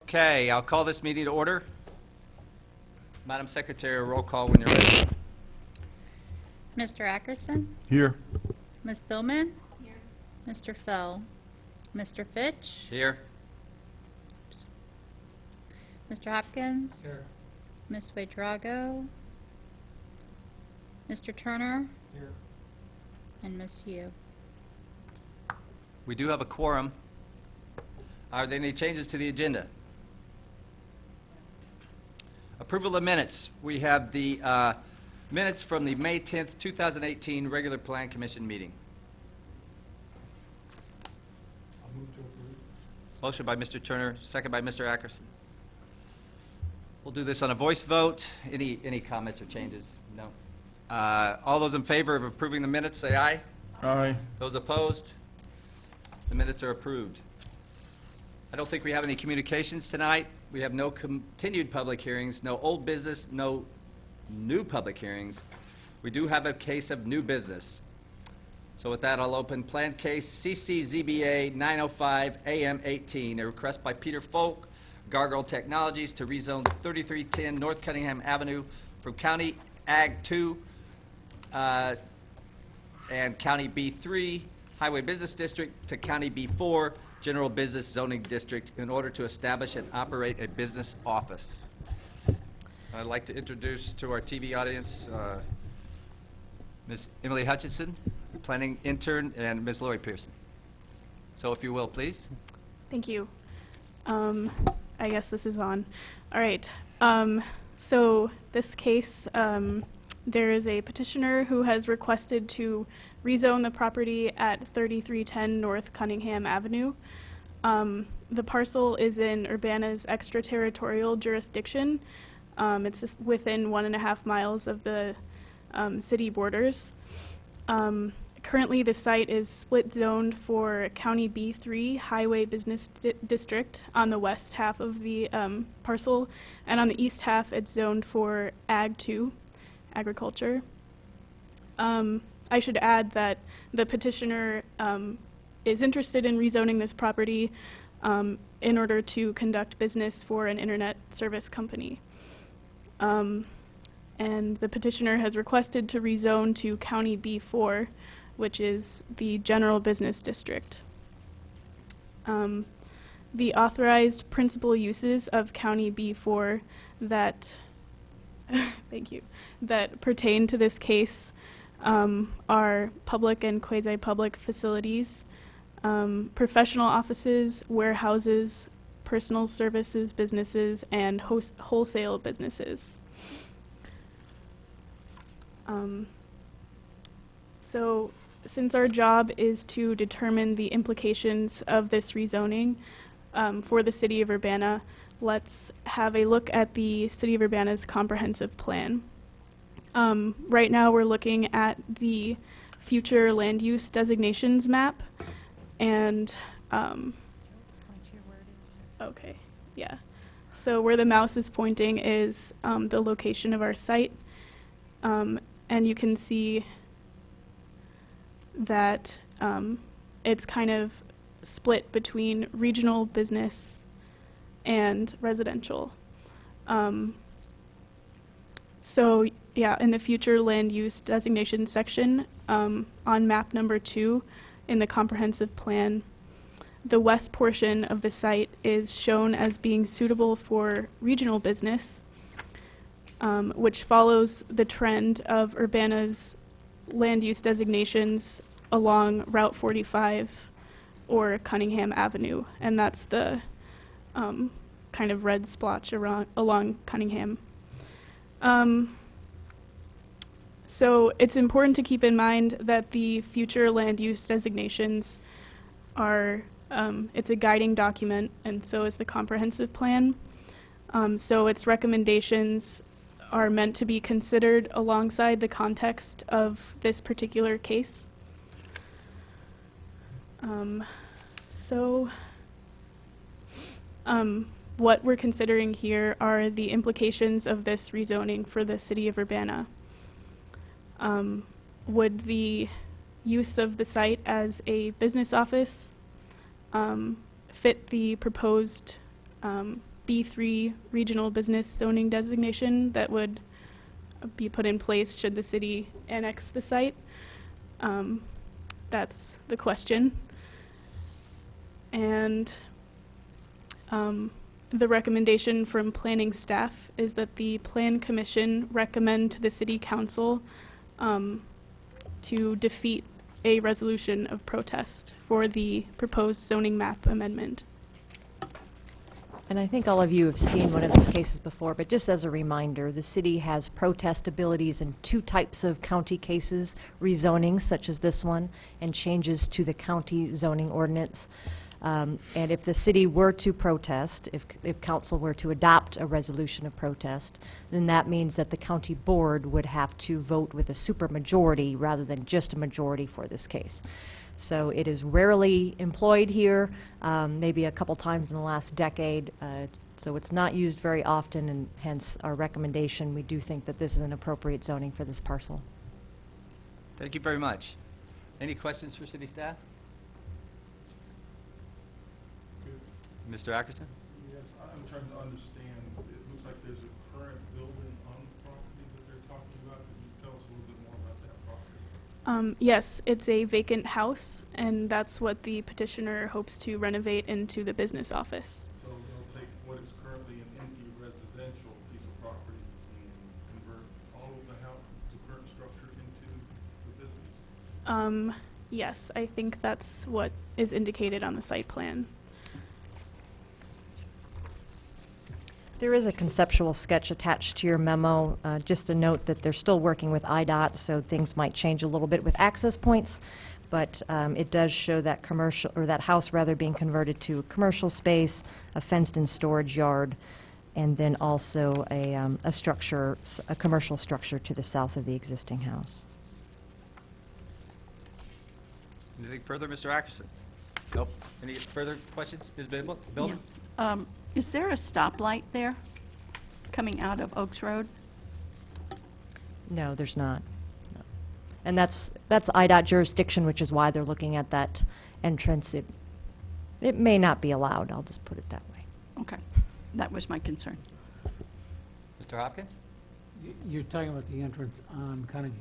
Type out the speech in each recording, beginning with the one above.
Okay, I'll call this meeting to order. Madam Secretary, a roll call when you're ready. Mr. Ackerson? Here. Ms. Billman? Here. Mr. Fell? Mr. Fitch? Here. Mr. Hopkins? Here. Ms. Wadrago? Mr. Turner? Here. And Ms. Yu. We do have a quorum. Are there any changes to the agenda? Approval of minutes. We have the minutes from the May 10th, 2018 regular Plan Commission meeting. I'll move to approve. Motion by Mr. Turner, second by Mr. Ackerson. We'll do this on a voice vote. Any comments or changes? No. All those in favor of approving the minutes, say aye. Aye. Those opposed? The minutes are approved. I don't think we have any communications tonight. We have no continued public hearings, no old business, no new public hearings. We do have a case of new business. So with that, I'll open planned case CCZBA 905 AM 18, a request by Peter Folk, Gargoyle Technologies, to rezone 3310 North Cunningham Avenue from County Ag 2 and County B3 Highway Business District to County B4 General Business Zoning District in order to establish and operate a business office. I'd like to introduce to our TV audience Ms. Emily Hutchinson, planning intern, and Ms. Lori Pearson. So if you will, please. Thank you. I guess this is on. All right. So this case, there is a petitioner who has requested to rezone the property at 3310 North Cunningham Avenue. The parcel is in Urbana's extraterritorial jurisdiction. It's within 1.5 miles of the city borders. Currently, the site is split zoned for County B3 Highway Business District on the west half of the parcel, and on the east half, it's zoned for Ag 2, agriculture. I should add that the petitioner is interested in rezoning this property in order to conduct business for an internet service company. And the petitioner has requested to rezone to County B4, which is the general business district. The authorized principal uses of County B4 that thank you, that pertain to this case are public and quasi-public facilities, professional offices, warehouses, personal services businesses, and wholesale businesses. So since our job is to determine the implications of this rezoning for the City of Urbana, let's have a look at the City of Urbana's comprehensive plan. Right now we're looking at the future land use designations map, and okay, yeah. So where the mouse is pointing is the location of our site, and you can see that it's kind of split between regional business and residential. So yeah, in the future land use designation section on map number 2 in the comprehensive plan, the west portion of the site is shown as being suitable for regional business, which follows the trend of Urbana's land use designations along Route 45 or Cunningham Avenue, and that's the kind of red splotch along Cunningham. So it's important to keep in mind that the future land use designations are, it's a guiding document, and so is the comprehensive plan. So its recommendations are meant to be considered alongside the context of this particular case. What we're considering here are the implications of this rezoning for the City of Urbana. Would the use of the site as a business office fit the proposed B3 regional business zoning designation that would be put in place should the city annex the site. That's the question. And the recommendation from planning staff is that the Plan Commission recommend to the City Council to defeat a resolution of protest for the proposed zoning map amendment. And I think all of you have seen one of these cases before, but just as a reminder, the city has protest abilities in two types of county cases: rezonings, such as this one, and changes to the county zoning ordinance. And if the city were to protest, if council were to adopt a resolution of protest, then that means that the county board would have to vote with a supermajority rather than just a majority for this case. So it is rarely employed here, maybe a couple times in the last decade. So it's not used very often, and hence our recommendation. We do think that this is an appropriate zoning for this parcel. Thank you very much. Any questions for city staff? Mr. Ackerson? Yes, I'm trying to understand, it looks like there's a current building on the property that they're talking about. Could you tell us a little bit more about that property? Yes, it's a vacant house, and that's what the petitioner hopes to renovate into the business office. So they'll take what is currently an empty residential piece of property and convert all of the house, the current structure into the business? Yes, I think that's what is indicated on the site plan. There is a conceptual sketch attached to your memo. Just a note that they're still working with IDOT, so things might change a little bit with access points, but it does show that commercial, or that house rather, being converted to commercial space, a fenced-in storage yard, and then also a structure, a commercial structure to the south of the existing house. Anything further, Mr. Ackerson? Nope. Any further questions, Ms. Billman? Yeah. Is there a stoplight there coming out of Oaks Road? No, there's not. No. And that's IDOT jurisdiction, which is why they're looking at that entrance. It may not be allowed, I'll just put it that way. Okay, that was my concern. Mr. Hopkins? You're talking about the entrance on Cunningham?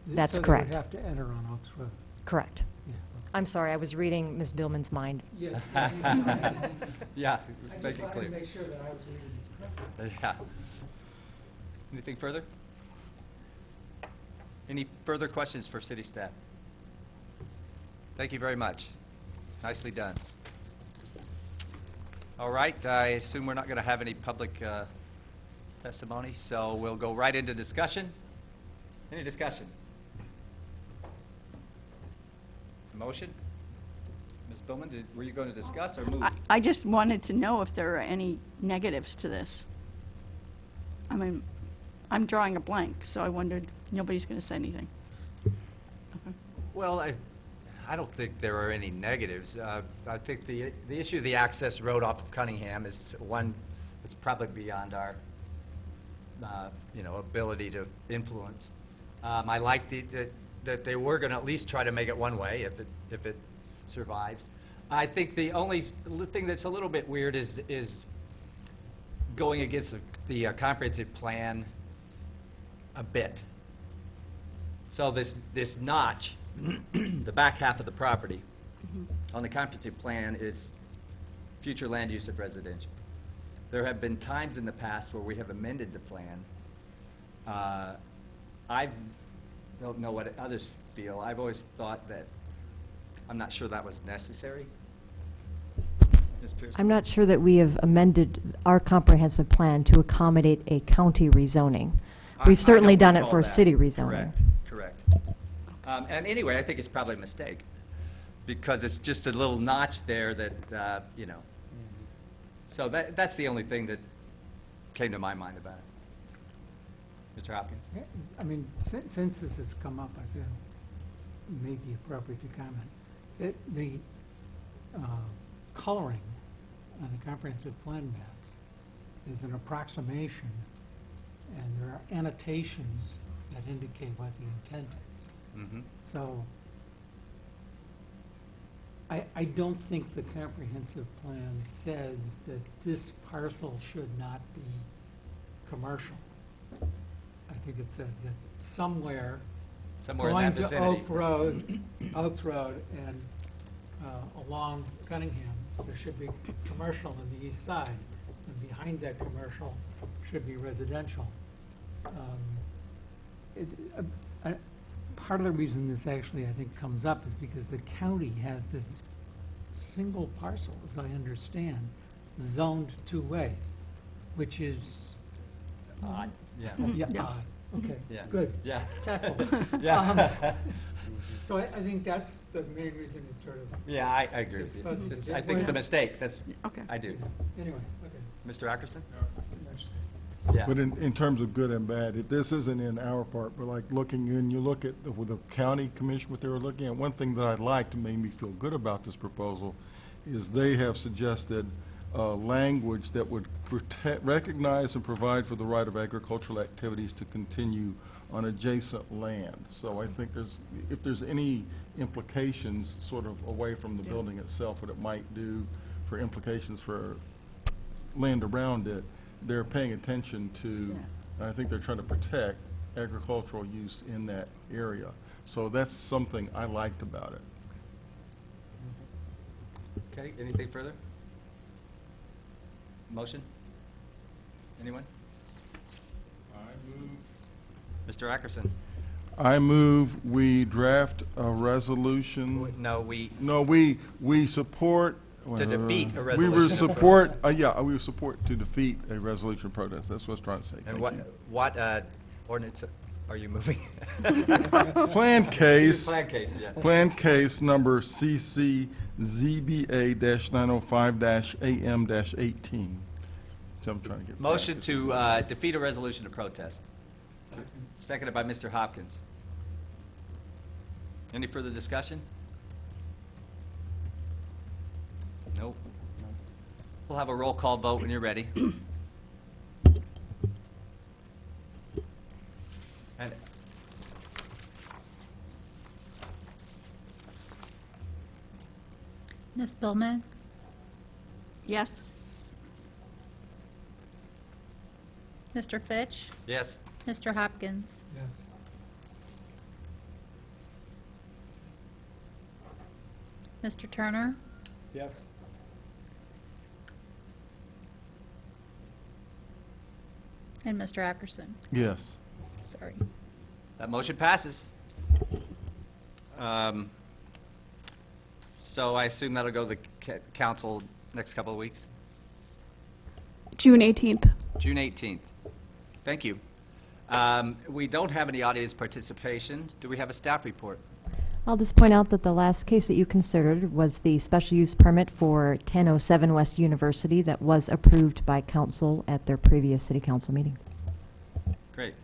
That's So correct. they would have to enter on Oaks Road? Correct. Yeah. I'm sorry, I was reading Ms. Billman's mind. Yes. Yeah, I make just it wanted to clear. make sure that I was reading it correctly. Yeah. Anything further? Any further questions for city staff? Thank you very much. Nicely done. All right, I assume we're not going to have any public testimony, so we'll go right into discussion. Any discussion? Motion? Ms. Bowman, were you going to discuss or move? I just wanted to know if there are any negatives to this. I mean, I'm drawing a blank, so I wondered, nobody's going to say anything. Well, I don't think there are any negatives. I think the issue of the access road off of Cunningham is one that's probably beyond our, ability to influence. I like that they were going to at least try to make it one way if it survives. I think the only thing that's a little bit weird is going against the comprehensive plan a bit. So this notch, the back half of the property on the comprehensive plan is future land use of residential. There have been times in the past where we have amended the plan. I don't know what others feel. I've always thought that, I'm not sure that was necessary. Ms. Pearson? I'm not sure that we have amended our comprehensive plan to accommodate a county rezoning. I We've certainly don't done it recall for a that. city rezoning. Correct. And anyway, I think it's probably a mistake, because it's just a little notch there that, So that's the only thing that came to my mind about it. Mr. Hopkins? Yeah, I mean, since this has come up, I feel it may be appropriate to comment. The coloring on the comprehensive plan maps is an approximation, and there are annotations that indicate what the intent is. Mm-hmm. So I don't think the comprehensive plan says that this parcel should not be commercial. I think it says that somewhere Somewhere in going that to vicinity. Oak Road and along Cunningham, there should be commercial on the east side, and behind that commercial should be residential. Part of the reason this actually, I think, comes up is because the county has this single parcel, as I understand, zoned 2 ways, which is, Odd. Yeah. yeah, Yeah. odd. Okay, Yeah. good. Yeah. Tactful. Yeah. So I think that's the main reason it's sort of, Yeah, I agree with It's you. fuzzy. It's- I think it's a mistake. That's, Okay. I do. anyway, okay. Mr. Ackerson? Interesting. Yeah. But in terms of good and bad, this isn't in our part, but like looking in, you look at with the county commission, what they were looking at, one thing that I liked and made me feel good about this proposal is they have suggested language that would recognize and provide for the right of agricultural activities to continue on adjacent land. So I think if there's any implications sort of away from the building itself, what it might do for implications for land around it, they're paying attention to, I think they're trying to protect agricultural use in that area. So that's something I liked about it. Okay, anything further? Motion? Anyone? Mr. Ackerson? I move we draft a resolution. No, we, No, we support. To defeat a We resolution will of support, we will support to defeat a resolution of protest. That's what I was trying to say. and Thank what ordinance are you moving? you. Plan case. Plan case, yeah. Plan case number CCZBA-905-AM-18. So I'm trying to get. Motion to defeat a resolution of protest. Seconded by Mr. Hopkins. Any further discussion? Nope. We'll have a roll call vote when you're ready. And Ms. Billman? Yes? Mr. Fitch? yes, Mr. Hopkins? Yes. Mr. Turner? Yes. And Mr. Ackerson? Yes. Sorry. that motion passes. So I assume that'll go to the council next couple of weeks? June 18th. June 18th. Thank you. We don't have any audience participation. Do we have a staff report? I'll just point out that the last case that you considered was the special use permit for 1007 West University that was approved by council at their previous city council meeting. Great.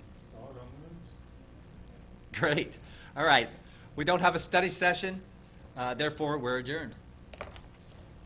Great. All right. We don't have a study session, therefore we're adjourned.